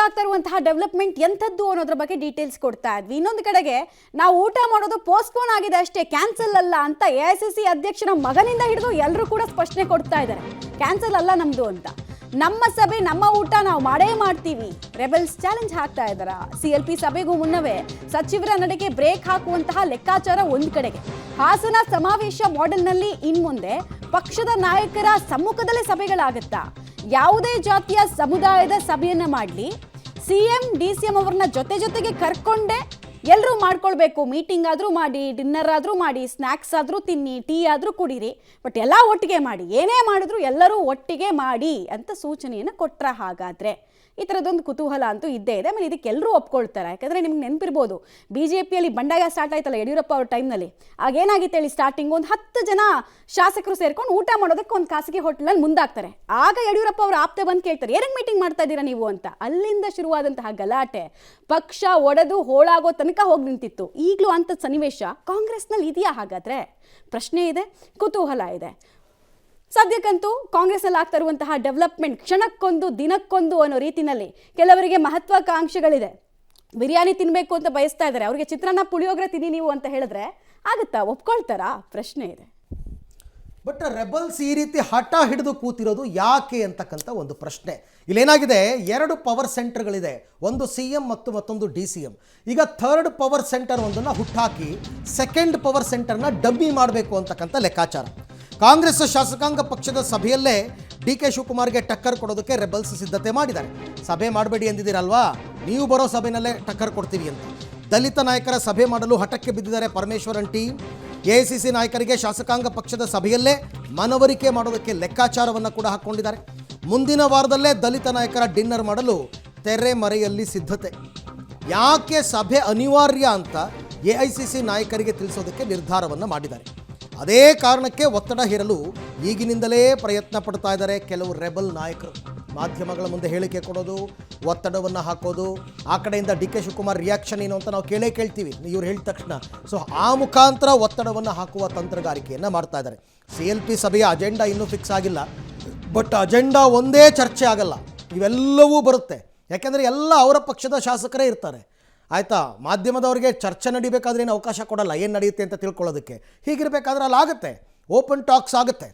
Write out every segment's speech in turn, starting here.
ಆಗ್ತಾ ಇರುವಂತಹ ಡೆವಲಪ್ಮೆಂಟ್ ಎಂಥದ್ದು ಅನ್ನೋದ್ರ ಬಗ್ಗೆ ಡೀಟೇಲ್ಸ್ ಕೊಡ್ತಾ ಇದ್ವಿ. ಇನ್ನೊಂದು ಕಡೆಗೆ ನಾವು ಊಟ ಮಾಡೋದು ಪೋಸ್ಟ್ಪೋನ್ ಆಗಿದೆ ಅಷ್ಟೇ, ಕ್ಯಾನ್ಸಲ್ ಅಲ್ಲ ಅಂತ AICC ಅಧ್ಯಕ್ಷರ ಮಗನಿಂದ ಹಿಡಿದು ಎಲ್ಲರೂ ಕೂಡ ಸ್ಪಷ್ಟನೆ ಕೊಡ್ತಾ ಇದ್ದಾರೆ. ಕ್ಯಾನ್ಸಲ್ ಅಲ್ಲ ನಮ್ದು ಅಂತ. ನಮ್ಮ ಸಭೆ ನಮ್ಮ ಊಟ ನಾವು ಮಾಡೇ ಮಾಡ್ತೀವಿ, ರೆಬೆಲ್ಸ್ ಚಾಲೆಂಜ್ ಹಾಕ್ತಾ ಇದ್ದಾರ. CLP ಸಭೆಗೂ ಮುನ್ನವೇ ಸಚಿವರ ನಡೆಗೆ ಬ್ರೇಕ್ ಹಾಕುವಂತಹ ಲೆಕ್ಕಾಚಾರ ಒಂದು ಕಡೆಗೆ. ಹಾಸನ ಸಮಾವೇಶ ಮಾಡೆಲ್ನಲ್ಲಿ ಇನ್ಮುಂದೆ ಪಕ್ಷದ ನಾಯಕರ ಸಮ್ಮುಖದಲ್ಲೇ ಸಭೆಗಳಾಗುತ್ತಾ? ಯಾವುದೇ ಜಾತಿಯ ಸಮುದಾಯದ ಸಭೆಯನ್ನ ಮಾಡಲಿ, CM DCM ಅವರನ್ನ ಜೊತೆಗೆ ಕರ್ಕೊಂಡೆ ಎಲ್ಲರೂ ಮಾಡ್ಕೊಳ್ಬೇಕು. ಮೀಟಿಂಗ್ ಆದರೂ ಮಾಡಿ, ಡಿನ್ನರ್ ಆದರೂ ಮಾಡಿ, ಸ್ನ್ಯಾಕ್ಸ್ ಆದರೂ ತಿನ್ನಿ, ಟೀ ಆದರೂ ಕುಡೀರಿ, ಬಟ್ ಎಲ್ಲ ಒಟ್ಟಿಗೆ ಮಾಡಿ, ಏನೇ ಮಾಡಿದ್ರು ಎಲ್ಲರೂ ಒಟ್ಟಿಗೆ ಮಾಡಿ ಅಂತ ಸೂಚನೆಯನ್ನು ಕೊಟ್ರ. ಹಾಗಾದರೆ ಈ ಥರದೊಂದು ಕುತೂಹಲ ಅಂತೂ ಇದ್ದೇ ಇದೆ. ಆಮೇಲೆ ಇದಕ್ಕೆ ಎಲ್ಲರೂ ಒಪ್ಕೊಳ್ತಾರೆ. ಯಾಕಂದರೆ ನಿಮ್ಗೆ ನೆನಪಿರ್ಬೋದು, BJPಯಲ್ಲಿ ಬಂಡಾಯ ಸ್ಟಾರ್ಟ್ ಆಯ್ತಲ್ಲ ಯಡಿಯೂರಪ್ಪ ಅವ್ರ ಟೈಮ್ನಲ್ಲಿ. ಆಗೇನಾಗಿತ್ತು ಹೇಳಿ, ಸ್ಟಾರ್ಟಿಂಗ್ ಒಂದು 10 ಜನ ಶಾಸಕರು ಸೇರ್ಕೊಂಡು ಊಟ ಮಾಡೋದಕ್ಕೆ ಒಂದು ಖಾಸಗಿ ಹೋಟೆಲಲ್ಲಿ ಮುಂದಾಗ್ತಾರೆ. ಆಗ ಯಡಿಯೂರಪ್ಪ ಅವರು ಆಪ್ತೆ ಬಂದು ಕೇಳ್ತಾರೆ, ಏನಕ್ಕೆ ಮೀಟಿಂಗ್ ಮಾಡ್ತಾ ಇದ್ದೀರಾ ನೀವು ಅಂತ. ಅಲ್ಲಿಂದ ಶುರುವಾದಂತಹ ಗಲಾಟೆ ಪಕ್ಷ ಒಡೆದು ಹೋಳಾಗೋ ತನಕ ಹೋಗಿ ನಿಂತಿತ್ತು. ಈಗಲೂ ಅಂಥ ಸನ್ನಿವೇಶ ಕಾಂಗ್ರೆಸ್ನಲ್ಲಿ ಇದೆಯಾ? ಹಾಗಾದರೆ ಪ್ರಶ್ನೆ ಇದೆ, ಕುತೂಹಲ ಇದೆ. ಸದ್ಯಕ್ಕಂತೂ ಕಾಂಗ್ರೆಸ್ನಲ್ಲಿ ಆಗ್ತಾ ಇರುವಂತಹ ಡೆವಲಪ್ಮೆಂಟ್ ಕ್ಷಣಕ್ಕೊಂದು ದಿನಕ್ಕೊಂದು ಅನ್ನೋ ರೀತಿಯಲ್ಲಿ ಕೆಲವರಿಗೆ ಮಹತ್ವಾಕಾಂಕ್ಷೆಗಳಿದೆ. ಬಿರಿಯಾನಿ ತಿನ್ನಬೇಕು ಅಂತ ಬಯಸ್ತಾ ಇದ್ದಾರೆ, ಅವರಿಗೆ ಚಿತ್ರಾನ್ನ ಪುಳಿಯೋಗರೆ ತಿನ್ನಿ ನೀವು ಅಂತ ಹೇಳಿದ್ರೆ ಆಗುತ್ತಾ? ಒಪ್ಕೊಳ್ತಾರಾ? ಪ್ರಶ್ನೆ ಇದೆ. ಬಟ್ ರೆಬಲ್ಸ್ ಈ ರೀತಿ ಹಠ ಹಿಡಿದು ಕೂತಿರೋದು ಯಾಕೆ ಅಂತಕ್ಕಂಥ ಒಂದು ಪ್ರಶ್ನೆ. ಇಲ್ಲೇನಾಗಿದೆ, 2 ಪವರ್ ಸೆಂಟರ್ಗಳಿದೆ, ಒಂದು CM ಮತ್ತು ಮತ್ತೊಂದು DCM. ಈಗ 3rd ಪವರ್ ಸೆಂಟರ್ ಒಂದನ್ನು ಹುಟ್ಟಾಕಿ 2nd ಪವರ್ ಸೆಂಟರ್ನ ಡಮ್ಮಿ ಮಾಡಬೇಕು ಅಂತಕ್ಕಂಥ ಲೆಕ್ಕಾಚಾರ. ಕಾಂಗ್ರೆಸ್ ಶಾಸಕಾಂಗ ಪಕ್ಷದ ಸಭೆಯಲ್ಲೇ DK ಶಿವಕುಮಾರ್ಗೆ ಟಕ್ಕರ್ ಕೊಡೋದಕ್ಕೆ ರೆಬಲ್ಸ್ ಸಿದ್ಧತೆ ಮಾಡಿದ್ದಾರೆ. ಸಭೆ ಮಾಡಬೇಡಿ ಎಂದಿದ್ದೀರಲ್ವಾ, ನೀವು ಬರೋ ಸಭೆಯಲ್ಲೇ ಟಕ್ಕರ್ ಕೊಡ್ತೀವಿ ಅಂತ ದಲಿತ ನಾಯಕರ ಸಭೆ ಮಾಡಲು ಹಠಕ್ಕೆ ಬಿದ್ದಿದ್ದಾರೆ ಪರಮೇಶ್ವರನ್ ಟೀಮ್. AICC ನಾಯಕರಿಗೆ ಶಾಸಕಾಂಗ ಪಕ್ಷದ ಸಭೆಯಲ್ಲೇ ಮನವರಿಕೆ ಮಾಡೋದಕ್ಕೆ ಲೆಕ್ಕಾಚಾರವನ್ನು ಕೂಡ ಹಾಕ್ಕೊಂಡಿದ್ದಾರೆ. ಮುಂದಿನ ವಾರದಲ್ಲೇ ದಲಿತ ನಾಯಕರ ಡಿನ್ನರ್ ಮಾಡಲು ತೆರೆಮರೆಯಲ್ಲಿ ಸಿದ್ಧತೆ. ಯಾಕೆ ಸಭೆ ಅನಿವಾರ್ಯ ಅಂತ AICC ನಾಯಕರಿಗೆ ತಿಳಿಸೋದಕ್ಕೆ ನಿರ್ಧಾರವನ್ನು ಮಾಡಿದ್ದಾರೆ. ಅದೇ ಕಾರಣಕ್ಕೆ ಒತ್ತಡ ಹೇರಲು ಈಗಿನಿಂದಲೇ ಪ್ರಯತ್ನ ಪಡ್ತಾ ಇದ್ದಾರೆ ಕೆಲವು ರೆಬಲ್ ನಾಯಕರು. ಮಾಧ್ಯಮಗಳ ಮುಂದೆ ಹೇಳಿಕೆ ಕೊಡೋದು, ಒತ್ತಡವನ್ನು ಹಾಕೋದು, ಆ ಕಡೆಯಿಂದ DK ಶಿವಕುಮಾರ್ ರಿಯಾಕ್ಷನ್ ಏನು ಅಂತ ನಾವು ಕೇಳ್ತೀವಿ ಇವ್ರು ಹೇಳಿದ ತಕ್ಷಣ. ಸೊ ಆ ಮುಖಾಂತರ ಒತ್ತಡವನ್ನು ಹಾಕುವ ತಂತ್ರಗಾರಿಕೆಯನ್ನು ಮಾಡ್ತಾ ಇದ್ದಾರೆ. CLP ಸಭೆಯ ಅಜೆಂಡಾ ಇನ್ನೂ ಫಿಕ್ಸ್ ಆಗಿಲ್ಲ, ಬಟ್ ಅಜೆಂಡಾ ಒಂದೇ ಚರ್ಚೆ ಆಗಲ್ಲ, ಇವೆಲ್ಲವೂ ಬರುತ್ತೆ. ಯಾಕೆಂದರೆ ಎಲ್ಲ ಅವರ ಪಕ್ಷದ ಶಾಸಕರೇ ಇರ್ತಾರೆ. ಆಯಿತಾ, ಮಾಧ್ಯಮದವ್ರಿಗೆ ಚರ್ಚೆ ನಡಿಬೇಕಾದ್ರೆ ಏನು ಅವಕಾಶ ಕೊಡಲ್ಲ, ಏನು ನಡೆಯುತ್ತೆ ಅಂತ ತಿಳ್ಕೊಳ್ಳೋದಕ್ಕೆ. ಹೀಗಿರಬೇಕಾದ್ರೆ ಅಲ್ಲಿ ಆಗುತ್ತೆ, ಓಪನ್ ಟಾಕ್ಸ್ ಆಗುತ್ತೆ.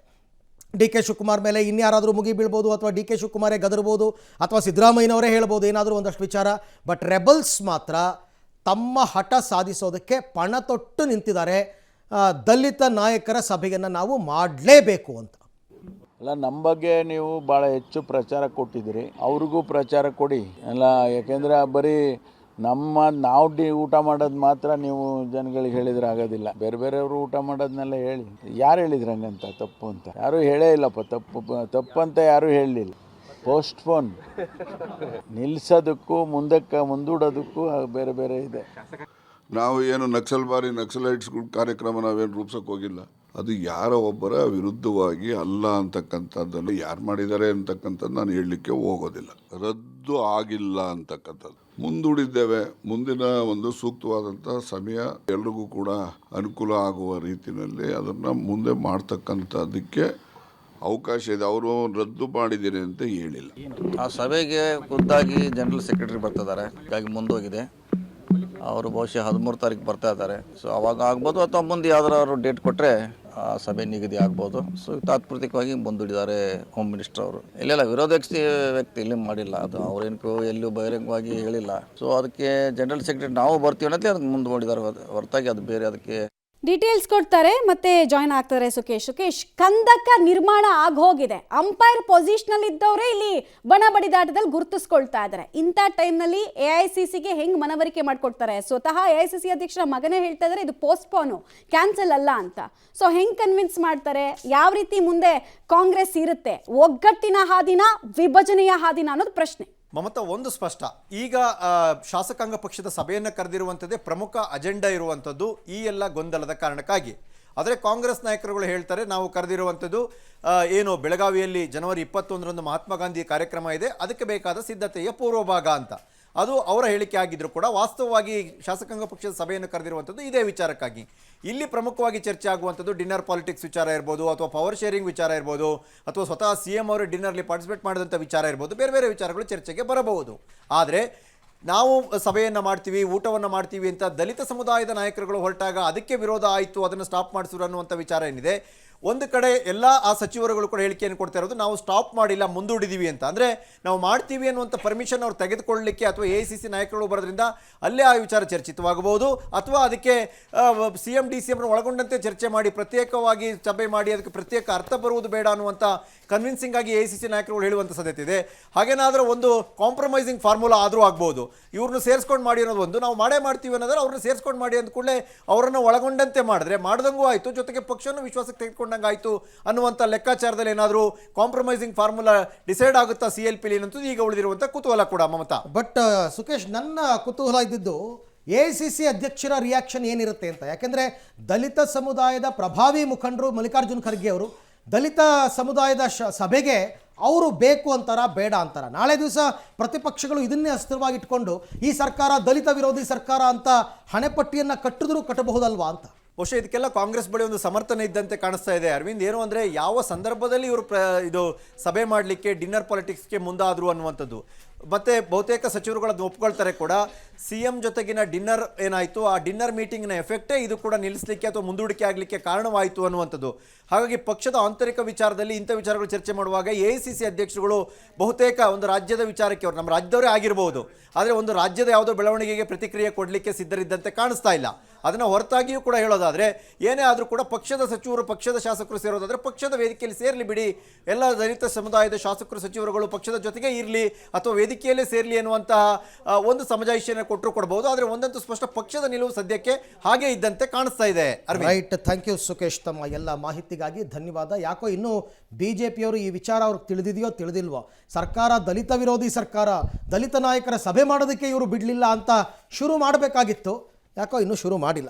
DK ಶಿವಕುಮಾರ್ ಮೇಲೆ ಇನ್ಯಾರಾದರೂ ಮುಗಿ ಬೀಳ್ಬೋದು, ಅಥವಾ DK ಶಿವಕುಮಾರೇ ಗದರ್ಬೋದು, ಅಥವಾ ಸಿದ್ದರಾಮಯ್ಯನವರೇ ಹೇಳ್ಬೋದು ಏನಾದರೂ ಒಂದಷ್ಟು ವಿಚಾರ. ಬಟ್ ರೆಬಲ್ಸ್ ಮಾತ್ರ ತಮ್ಮ ಹಠ ಸಾಧಿಸೋದಕ್ಕೆ ಪಣ ತೊಟ್ಟು ನಿಂತಿದ್ದಾರೆ. ದಲಿತ ನಾಯಕರ ಸಭೆಯನ್ನು ನಾವು ಮಾಡಲೇಬೇಕು ಅಂತ. ಅಲ್ಲ, ನಮ್ಮ ಬಗ್ಗೆ ನೀವು ಭಾಳ ಹೆಚ್ಚು ಪ್ರಚಾರ ಕೊಟ್ಟಿದ್ದೀರಿ, ಅವ್ರಿಗೂ ಪ್ರಚಾರ ಕೊಡಿ ಅಲ್ಲ. ಯಾಕೆಂದರೆ ಬರೀ ನಾವು ಊಟ ಮಾಡೋದು ಮಾತ್ರ ನೀವು ಜನಗಳಿಗೆ ಹೇಳಿದ್ರೆ ಆಗೋದಿಲ್ಲ. ಬೇರೆ ಬೇರೆಯವರು ಊಟ ಮಾಡೋದನ್ನೆಲ್ಲ ಹೇಳಿ. ಯಾರು ಹೇಳಿದ್ರು ಹಂಗಂತ ತಪ್ಪು ಅಂತ? ಯಾರೂ ಹೇಳೇ ಇಲ್ಲಪ್ಪ. ತಪ್ಪು ಅಂತ ಯಾರೂ ಹೇಳಲಿಲ್ಲ. ಪೋಸ್ಟ್ಪೋನ್ ನಿಲ್ಲಿಸೋದಕ್ಕೂ ಮುಂದೂಡೋದಕ್ಕೂ ಬೇರೆ ಬೇರೆ ಇದೆ. ನಾವು ಏನು ನಕ್ಸಲೈಟ್ಸ್ಗಳ ಕಾರ್ಯಕ್ರಮ ನಾವೇನು ರೂಪಿಸೋಕೆ ಹೋಗಿಲ್ಲ. ಅದು ಯಾರ ಒಬ್ಬರ ವಿರುದ್ಧವಾಗಿ ಅಲ್ಲ ಅಂತಕ್ಕಂಥದ್ದನ್ನು ಯಾರು ಮಾಡಿದ್ದಾರೆ ಅಂತಕ್ಕಂಥದ್ದು ನಾನು ಹೇಳಲಿಕ್ಕೆ ಹೋಗೋದಿಲ್ಲ. ರದ್ದು ಆಗಿಲ್ಲ ಅಂತಕ್ಕಂಥದ್ದು ಮುಂದೂಡಿದ್ದೇವೆ. ಮುಂದಿನ ಒಂದು ಸೂಕ್ತವಾದಂಥ ಸಮಯ ಎಲ್ರಿಗೂ ಕೂಡ ಅನುಕೂಲ ಆಗುವ ರೀತಿಯಲ್ಲಿ ಅದನ್ನು ಮುಂದೆ ಮಾಡ್ತಕ್ಕಂಥದ್ದಕ್ಕೆ ಅವಕಾಶ ಇದೆ. ಅವರು ರದ್ದು ಮಾಡಿದ್ದೀರಿ ಅಂತ ಹೇಳಿಲ್ಲ. ಆ ಸಭೆಗೆ ಖುದ್ದಾಗಿ ಜನರಲ್ ಸೆಕ್ರೆಟರಿ ಬರ್ತಿದ್ದಾರೆ, ಹೀಗಾಗಿ ಮುಂದೋಗಿದೆ. ಅವರು ಬಹುಶಃ 13 ತಾರೀಕು ಬರ್ತಾ ಇದ್ದಾರೆ. ಸೊ ಅವಾಗ ಆಗ್ಬೋದು, ಅಥವಾ ಮುಂದೆ ಯಾವ್ದಾರು ಡೇಟ್ ಕೊಟ್ಟರೆ ಆ ಸಭೆ ನಿಗದಿ ಆಗ್ಬೋದು. ಸೊ ತಾತ್ಪೂರ್ತಿಕವಾಗಿ ಮುಂದೂಡಿದ್ದಾರೆ ಹೋಮ್ ಮಿನಿಸ್ಟರ್ ಅವರು. ಇಲ್ಲೆಲ್ಲ ವಿರೋಧ ವ್ಯಕ್ತಿ ಇಲ್ಲಿ ಮಾಡಿಲ್ಲ, ಅದು ಅವ್ರೇನು ಎಲ್ಲೂ ಬಹಿರಂಗವಾಗಿ ಹೇಳಿಲ್ಲ. ಸೊ ಅದಕ್ಕೆ ಜನರಲ್ ಸೆಕ್ರೆಟರಿ ನಾವು ಬರ್ತೀವಿ ಅನ್ನೋದೇ ಅದಕ್ಕೆ ಮುಂದೂಡಿದ್ದಾರೆ ಹೊರತಾಗಿ ಅದು ಬೇರೆ ಅದಕ್ಕೆ ಡೀಟೇಲ್ಸ್ ಕೊಡ್ತಾರೆ. ಮತ್ತೆ ಜಾಯ್ನ್ ಆಗ್ತಾರೆ ಸುಕೇಶ್. ಕಂದಕ ನಿರ್ಮಾಣ ಆಗೋಗಿದೆ, ಅಂಪೈರ್ ಪೊಸಿಷನ್ ಇದ್ದವರೇ ಇಲ್ಲಿ ಬಣ ಬಡಿದಾಟದಲ್ಲಿ ಗುರುತಿಸ್ಕೊಳ್ತಾ ಇದ್ದಾರೆ. ಇಂಥ ಟೈಮ್ನಲ್ಲಿ AICCಗೆ ಹೆಂಗ್ ಮನವರಿಕೆ ಮಾಡ್ಕೊಡ್ತಾರೆ? ಸ್ವತಃ AICC ಅಧ್ಯಕ್ಷರ ಮಗನೇ ಹೇಳ್ತಾ ಇದ್ದಾರೆ ಇದು ಪೋಸ್ಟ್ಪೋನು, ಕ್ಯಾನ್ಸಲ್ ಅಲ್ಲ ಅಂತ. ಸೊ ಹೆಂಗ್ ಕನ್ವಿನ್ಸ್ ಮಾಡ್ತಾರೆ? ಯಾವ ರೀತಿ ಮುಂದೆ ಕಾಂಗ್ರೆಸ್ ಇರುತ್ತೆ? ಒಗ್ಗಟ್ಟಿನ ಹಾದಿನ, ವಿಭಜನೆಯ ಹಾದಿನ ಅನ್ನೋದು ಪ್ರಶ್ನೆ. ಮಮತಾ, ಒಂದು ಸ್ಪಷ್ಟ, ಈಗ ಶಾಸಕಾಂಗ ಪಕ್ಷದ ಸಭೆಯನ್ನು ಕರೆದಿರುವಂಥದ್ದೇ ಪ್ರಮುಖ ಅಜೆಂಡಾ ಇರುವಂಥದ್ದು ಈ ಎಲ್ಲ ಗೊಂದಲದ ಕಾರಣಕ್ಕಾಗಿ. ಆದರೆ ಕಾಂಗ್ರೆಸ್ ನಾಯಕರುಗಳು ಹೇಳ್ತಾರೆ ನಾವು ಕರೆದಿರುವಂಥದ್ದು ಏನು ಬೆಳಗಾವಿಯಲ್ಲಿ ಜನವರಿ 21ರಂದು ಮಹಾತ್ಮ ಗಾಂಧಿ ಕಾರ್ಯಕ್ರಮ ಇದೆ, ಅದಕ್ಕೆ ಬೇಕಾದ ಸಿದ್ಧತೆಯ ಪೂರ್ವಭಾಗ ಅಂತ. ಅದು ಅವರ ಹೇಳಿಕೆ ಆಗಿದ್ರು ಕೂಡ ವಾಸ್ತವವಾಗಿ ಶಾಸಕಾಂಗ ಪಕ್ಷದ ಸಭೆಯನ್ನು ಕರೆದಿರುವಂಥದ್ದು ಇದೇ ವಿಚಾರಕ್ಕಾಗಿ. ಇಲ್ಲಿ ಪ್ರಮುಖವಾಗಿ ಚರ್ಚೆ ಆಗುವಂಥದ್ದು ಡಿನ್ನರ್ ಪಾಲಿಟಿಕ್ಸ್ ವಿಚಾರ ಇರ್ಬೋದು, ಅಥವಾ ಪವರ್ ಶೇರಿಂಗ್ ವಿಚಾರ ಇರ್ಬೋದು, ಅಥವಾ ಸ್ವತಃ CM ಅವರು ಡಿನ್ನರ್ಲಿ ಪಾರ್ಟಿಸಿಪೇಟ್ ಮಾಡಿದಂಥ ವಿಚಾರ ಇರ್ಬೋದು, ಬೇರೆ ಬೇರೆ ವಿಚಾರಗಳು ಚರ್ಚೆಗೆ ಬರಬಹುದು. ಆದರೆ ನಾವು ಸಭೆಯನ್ನು ಮಾಡ್ತೀವಿ, ಊಟವನ್ನು ಮಾಡ್ತೀವಿ ಅಂತ ದಲಿತ ಸಮುದಾಯದ ನಾಯಕರುಗಳು ಹೊರಟಾಗ ಅದಕ್ಕೆ ವಿರೋಧ ಆಯಿತು, ಅದನ್ನು ಸ್ಟಾಪ್ ಮಾಡಿಸಿದ್ರು ಅನ್ನುವಂಥ ವಿಚಾರ ಏನಿದೆ, ಒಂದು ಕಡೆ ಎಲ್ಲ ಆ ಸಚಿವರುಗಳು ಕೂಡ ಹೇಳಿಕೆಯನ್ನು ಕೊಡ್ತಾ ಇರೋದು ನಾವು ಸ್ಟಾಪ್ ಮಾಡಿಲ್ಲ, ಮುಂದೂಡಿದ್ದೀವಿ ಅಂತ. ಅಂದರೆ ನಾವು ಮಾಡ್ತೀವಿ ಅನ್ನುವಂಥ ಪರ್ಮಿಷನ್ ಅವ್ರು ತೆಗೆದುಕೊಳ್ಳಲಿಕ್ಕೆ ಅಥವಾ AICC ನಾಯಕರುಗಳು ಬರೋದ್ರಿಂದ ಅಲ್ಲೇ ಆ ವಿಚಾರ ಚರ್ಚಿತವಾಗಬಹುದು, ಅಥವಾ ಅದಕ್ಕೆ CM DCM ಒಳಗೊಂಡಂತೆ ಚರ್ಚೆ ಮಾಡಿ ಪ್ರತ್ಯೇಕವಾಗಿ ಸಭೆ ಮಾಡಿ ಅದಕ್ಕೆ ಪ್ರತ್ಯೇಕ ಅರ್ಥ ಬರುವುದು ಬೇಡ ಅನ್ನುವಂಥ ಕನ್ವಿನ್ಸಿಂಗ್ ಆಗಿ AICC ನಾಯಕರುಗಳು ಹೇಳುವಂಥ ಸಾಧ್ಯತೆ ಇದೆ. ಹಾಗೇನಾದರೂ ಒಂದು ಕಾಂಪ್ರಮೈಸಿಂಗ್ ಫಾರ್ಮುಲಾ ಆದರೂ ಆಗ್ಬೋದು. ಇವ್ರನ್ನ ಸೇರಿಸ್ಕೊಂಡು ಮಾಡಿ ಅನ್ನೋದು ಒಂದು, ನಾವು ಮಾಡೇ ಮಾಡ್ತೀವಿ ಅನ್ನೋದ್ರೆ ಅವ್ರನ್ನ ಸೇರಿಸ್ಕೊಂಡು ಮಾಡಿ ಅಂದ ಕೂಡಲೇ ಅವರನ್ನು ಒಳಗೊಂಡಂತೆ ಮಾಡಿದ್ರೆ ಮಾಡ್ದಂಗೂ ಆಯಿತು, ಜೊತೆಗೆ ಪಕ್ಷವನ್ನು ವಿಶ್ವಾಸಕ್ಕೆ ತೆಗೆದುಕೊಂಡಂಗೆ ಆಯಿತು ಅನ್ನುವಂಥ ಲೆಕ್ಕಾಚಾರದಲ್ಲಿ ಏನಾದರೂ ಕಾಂಪ್ರಮೈಸಿಂಗ್ ಫಾರ್ಮುಲಾ ಡಿಸೈಡ್ ಆಗುತ್ತಾ CLPಲಿ ಅನ್ನೋದು ಈಗ ಉಳಿದಿರುವಂಥ ಕುತೂಹಲ ಕೂಡ ಮಮತಾ. ಬಟ್ ಸುಖೇಶ್, ನನ್ನ ಕುತೂಹಲ ಇದ್ದಿದ್ದು AICC ಅಧ್ಯಕ್ಷರ ರಿಯಾಕ್ಷನ್ ಏನಿರುತ್ತೆ ಅಂತ. ಯಾಕೆಂದರೆ ದಲಿತ ಸಮುದಾಯದ ಪ್ರಭಾವಿ ಮುಖಂಡರು ಮಲ್ಲಿಕಾರ್ಜುನ್ ಖರ್ಗೆ ಅವರು ದಲಿತ ಸಮುದಾಯದ ಸಭೆಗೆ ಅವರು ಬೇಕು ಅಂತಾರ ಬೇಡ ಅಂತಾರ? ನಾಳೆ ದಿವಸ ಪ್ರತಿಪಕ್ಷಗಳು ಇದನ್ನೇ ಅಸ್ತ್ರವಾಗಿಟ್ಕೊಂಡು ಈ ಸರ್ಕಾರ ದಲಿತ ವಿರೋಧಿ ಸರ್ಕಾರ ಅಂತ ಹಣೆಪಟ್ಟಿಯನ್ನು ಕಟ್ಟಿದ್ರೂ ಕಟ್ಟಬಹುದಲ್ವಾ ಅಂತ. ಬಹುಶಃ ಇದಕ್ಕೆಲ್ಲ ಕಾಂಗ್ರೆಸ್ ಬಳಿ ಒಂದು ಸಮರ್ಥನೆ ಇದ್ದಂತೆ ಕಾಣಿಸ್ತಾ ಇದೆ ಅರವಿಂದ್. ಏನು ಅಂದರೆ ಯಾವ ಸಂದರ್ಭದಲ್ಲಿ ಇವರು ಇದು ಸಭೆ ಮಾಡಲಿಕ್ಕೆ ಡಿನ್ನರ್ ಪಾಲಿಟಿಕ್ಸ್ಗೆ ಮುಂದಾದರು ಅನ್ನುವಂಥದ್ದು. ಮತ್ತು ಬಹುತೇಕ ಸಚಿವರುಗಳನ್ನು ಒಪ್ಕೊಳ್ತಾರೆ ಕೂಡ. CM ಜೊತೆಗಿನ ಡಿನ್ನರ್ ಏನಾಯಿತು, ಆ ಡಿನ್ನರ್ ಮೀಟಿಂಗ್ನ ಎಫೆಕ್ಟೇ ಇದು ಕೂಡ ನಿಲ್ಲಿಸಲಿಕ್ಕೆ ಅಥವಾ ಮುಂದೂಡಿಕೆ ಆಗಲಿಕ್ಕೆ ಕಾರಣವಾಯಿತು ಅನ್ನುವಂಥದ್ದು. ಹಾಗಾಗಿ ಪಕ್ಷದ ಆಂತರಿಕ ವಿಚಾರದಲ್ಲಿ ಇಂಥ ವಿಚಾರಗಳು ಚರ್ಚೆ ಮಾಡುವಾಗ AICC ಅಧ್ಯಕ್ಷರುಗಳು ಬಹುತೇಕ ಒಂದು ರಾಜ್ಯದ ವಿಚಾರಕ್ಕೆ, ಅವರು ನಮ್ಮ ರಾಜ್ಯದವರೇ ಆಗಿರ್ಬೋದು, ಆದರೆ ಒಂದು ರಾಜ್ಯದ ಯಾವುದೋ ಬೆಳವಣಿಗೆಗೆ ಪ್ರತಿಕ್ರಿಯೆ ಕೊಡಲಿಕ್ಕೆ ಸಿದ್ಧರಿದ್ದಂತೆ ಕಾಣಿಸ್ತಾ ಇಲ್ಲ. ಅದನ್ನು ಹೊರತಾಗಿಯೂ ಕೂಡ ಹೇಳೋದಾದರೆ, ಏನೇ ಆದರೂ ಕೂಡ ಪಕ್ಷದ ಸಚಿವರು ಪಕ್ಷದ ಶಾಸಕರು ಸೇರೋದಾದರೆ ಪಕ್ಷದ ವೇದಿಕೆಯಲ್ಲಿ ಸೇರಲಿ ಬಿಡಿ, ಎಲ್ಲ ದಲಿತ ಸಮುದಾಯದ ಶಾಸಕರು ಸಚಿವರುಗಳು ಪಕ್ಷದ ಜೊತೆಗೆ ಇರಲಿ ಅಥವಾ ವೇದಿಕೆಯಲ್ಲೇ ಸೇರಲಿ ಅನ್ನುವಂತಹ ಒಂದು ಸಮಜಾಯಿಷಿಯನ್ನು ಕೊಟ್ಟರು ಕೊಡಬಹುದು. ಆದರೆ ಒಂದಂತೂ ಸ್ಪಷ್ಟ, ಪಕ್ಷದ ನಿಲುವು ಸದ್ಯಕ್ಕೆ ಹಾಗೆ ಇದ್ದಂತೆ ಕಾಣಿಸ್ತಾ ಇದೆ. ರೈಟ್, ಥ್ಯಾಂಕ್ ಯು ಸುಖೇಶ್, ತಮ್ಮ ಎಲ್ಲ ಮಾಹಿತಿಗಾಗಿ ಧನ್ಯವಾದ. ಯಾಕೋ ಇನ್ನೂ BJPಯವರು ಈ ವಿಚಾರ ಅವ್ರಿಗೆ ತಿಳಿದಿದೆಯೋ ತಿಳಿದಿಲ್ವೋ, ಸರ್ಕಾರ ದಲಿತ ವಿರೋಧಿ ಸರ್ಕಾರ, ದಲಿತ ನಾಯಕರ ಸಭೆ ಮಾಡೋದಕ್ಕೆ ಇವರು ಬಿಡಲಿಲ್ಲ ಅಂತ ಶುರು ಮಾಡಬೇಕಾಗಿತ್ತು, ಯಾಕೋ ಇನ್ನೂ ಶುರು ಮಾಡಿಲ್ಲ.